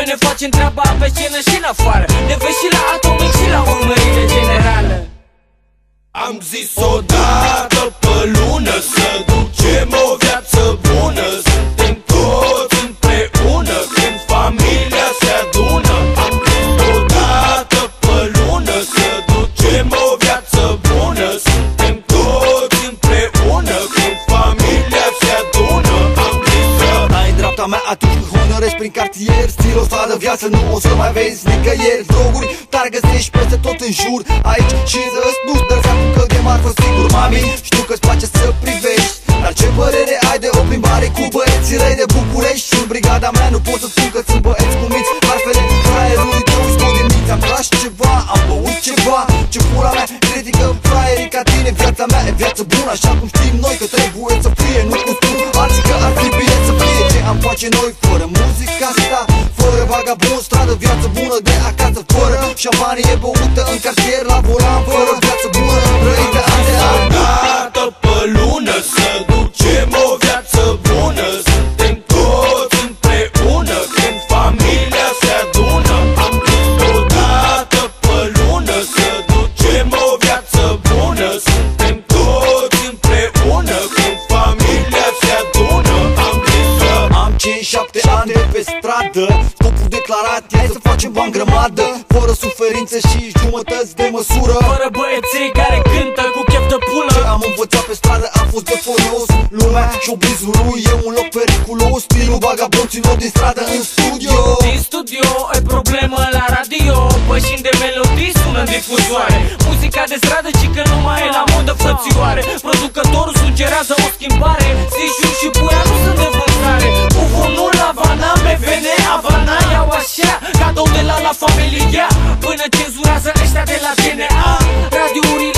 Noi ne facem treaba pe scenă și în afară. Ne vezi și la Atomic și la urmărire generală. Am zis odată pe lună să ducem o viață bună. Suntem toți împreună când familia se adună. Am zis odată pe lună să ducem o viață bună. Suntem toți împreună când familia se adună. Am zis să ai în dreapta mea atunci când honorezi prin cartier. Stil o stradă viață, nu o să mai vezi nicăieri. Droguri, dar găsești peste tot în jur. Aici și îți nu-ți dă seama că de marfă sigur. Mami, știu că-ți place să privești, dar ce părere ai de o plimbare cu băieții răi de București? Și în brigada mea nu pot să spun că sunt băieți cumiți. Marfele fraierului tău scot din minți. Am tras ceva, am băut ceva. Ce pula mea critică fraierii ca tine. Viața mea e viață bună, așa cum știm noi că trebuie să fie. Nu cum spun alții că ar fi bine să fie. Ce am face noi fără muzica asta? Fără vagabond, stradă, viață bună de acasă. Fără șampanie băută în cartier la volan. Fără viață bună trăită an de an. odată pe lună să ducem o viață bună. Suntem toți împreună când familia se adună. Am zis odată pe lună să ducem o viață bună. Suntem toți împreună când familia se adună. Am zis să am 5-7 ani de pe stradă. Scopul declarat e să facem bani grămadă. Fără suferință și jumătăți de măsură. Fără băieții care cântă cu chef de pulă. Ce am învățat pe stradă a fost de folos. Lumea showbiz-ului e un loc periculos. Stilul vagabonților din stradă în studio. Din studio e problemă la radio. Pășind de melodii sună în difuzoare. Muzica de stradă ci că nu mai e la modă, frățioare. Producătorul sugerează o schimbare. Stișul și puia nu sunt de vânzare. Uvunul la Havana, MVN, Havana. Iau așa, cadou de la familia. Până cenzurează ăștia de la DNA. Radiourile